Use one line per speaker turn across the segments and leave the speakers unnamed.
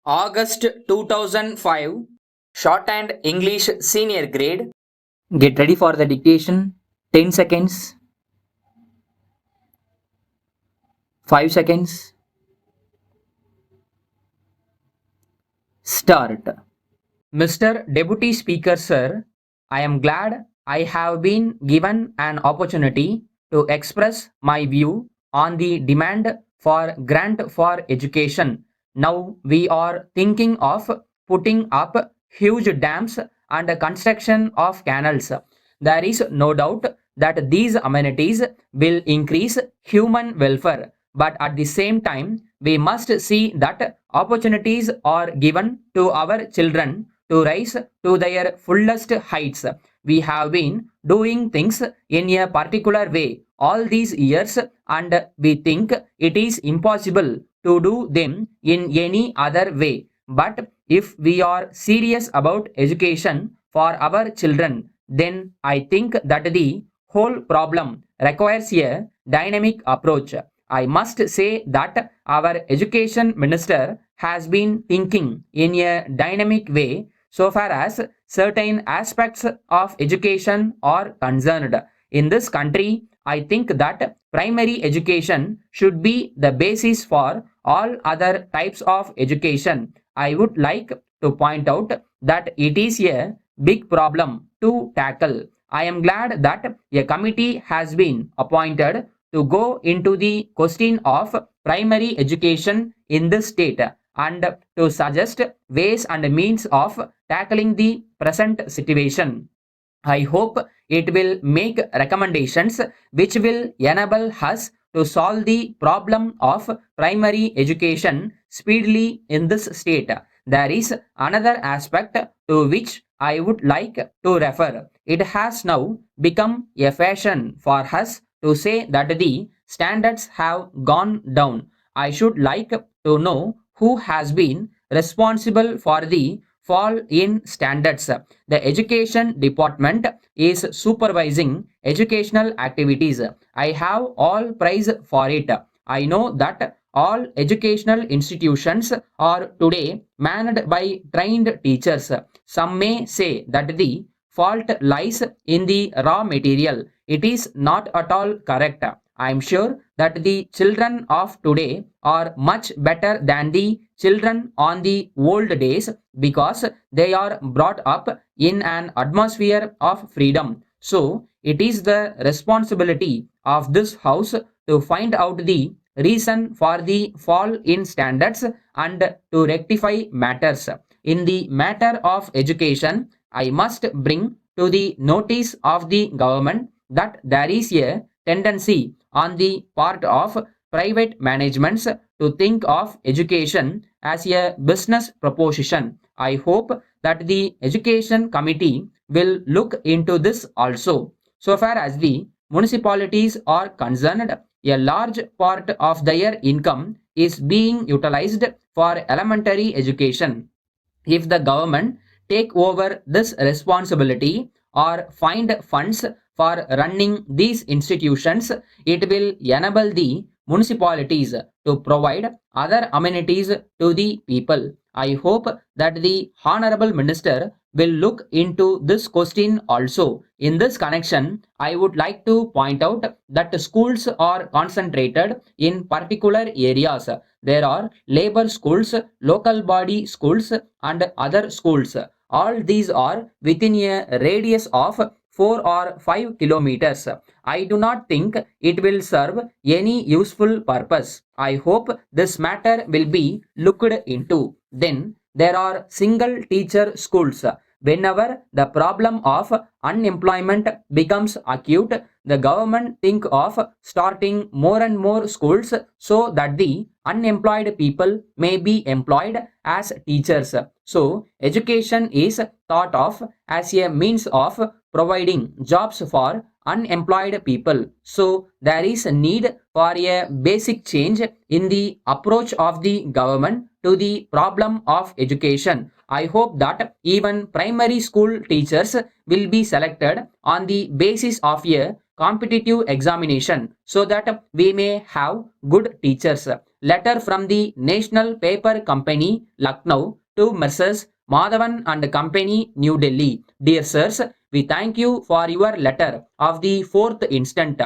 August 2005, Shorthand English Senior Grade. Get ready for the dictation. 10 seconds, 5 seconds, start. Mr. Deputy Speaker Sir, I am glad I have been given an opportunity to express my view on the demand for grant for education. Now we are thinking of putting up huge dams and construction of canals. There is no doubt that these amenities will increase human welfare, but at the same time, we must see that opportunities are given to our children to rise to their fullest heights. We have been doing things in a particular way all these years, and we think it is impossible to do them in any other way. But if we are serious about education for our children, then I think that the whole problem requires a dynamic approach. I must say that our education minister has been thinking in a dynamic way so far as certain aspects of education are concerned. In this country, I think that primary education should be the basis for all other types of education. I would like to point out that it is a big problem to tackle. I am glad that a committee has been appointed to go into the question of primary education in this state and to suggest ways and means of tackling the present situation. I hope it will make recommendations which will enable us to solve the problem of primary education speedily in this state. There is another aspect to which I would like to refer. It has now become a fashion for us to say that the standards have gone down. I should like to know who has been responsible for the fall in standards. The education department is supervising educational activities. I have all praise for it. I know that all educational institutions are today manned by trained teachers. Some may say that the fault lies in the raw material. It is not at all correct. I am sure that the children of today are much better than the children on the old days because they are brought up in an atmosphere of freedom. So, it is the responsibility of this house to find out the reason for the fall in standards and to rectify matters. In the matter of education, I must bring to the notice of the government that there is a tendency on the part of private managements to think of education as a business proposition. I hope that the education committee will look into this also. So far as the municipalities are concerned, a large part of their income is being utilized for elementary education. If the government take over this responsibility or find funds for running these institutions, it will enable the municipalities to provide other amenities to the people. I hope that the honorable minister will look into this question also. In this connection, I would like to point out that schools are concentrated in particular areas. There are labor schools, local body schools, and other schools. All these are within a radius of 4 or 5 kilometers. I do not think it will serve any useful purpose. I hope this matter will be looked into. Then there are single teacher schools. Whenever the problem of unemployment becomes acute, the government think of starting more and more schools so that the unemployed people may be employed as teachers. So education is thought of as a means of providing jobs for unemployed people. So there is a need for a basic change in the approach of the government to the problem of education. I hope that even primary school teachers will be selected on the basis of a competitive examination so that we may have good teachers. letter from the National Paper Company, Lucknow, to Messrs. Madhavan and Company, New Delhi. Dear sirs, we thank you for your letter of the 4th instant.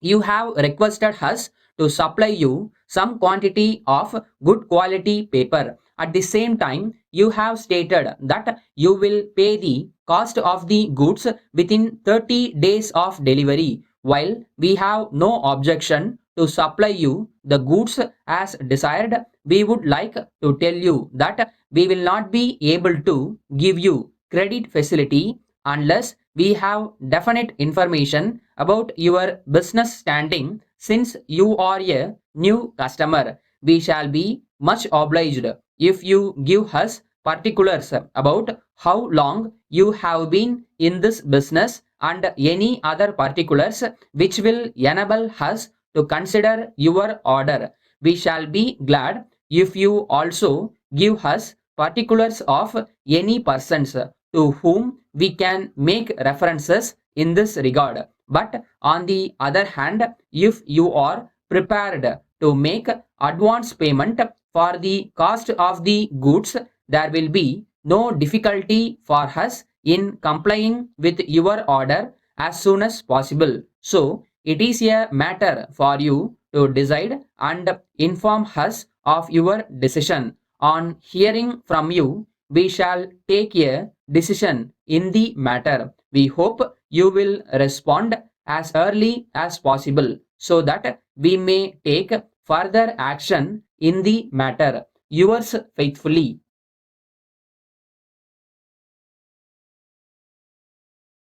You have requested us to supply you some quantity of good quality paper. At the same time, you have stated that you will pay the cost of the goods within 30 days of delivery. While we have no objection to supply you the goods as desired, we would like to tell you that we will not be able to give you credit facility unless we have definite information about your business standing. Since you are a new customer, we shall be much obliged if you give us particulars about how long you have been in this business and any other particulars which will enable us to consider your order. We shall be glad if you also give us particulars of any persons to whom we can make references in this regard. But on the other hand, if you are prepared to make advance payment for the cost of the goods, there will be no difficulty for us in complying with your order as soon as possible. So, it is a matter for you to decide and inform us of your decision. On hearing from you, we shall take a decision in the matter. We hope you will respond as early as possible so that we may take further action in the matter. Yours faithfully,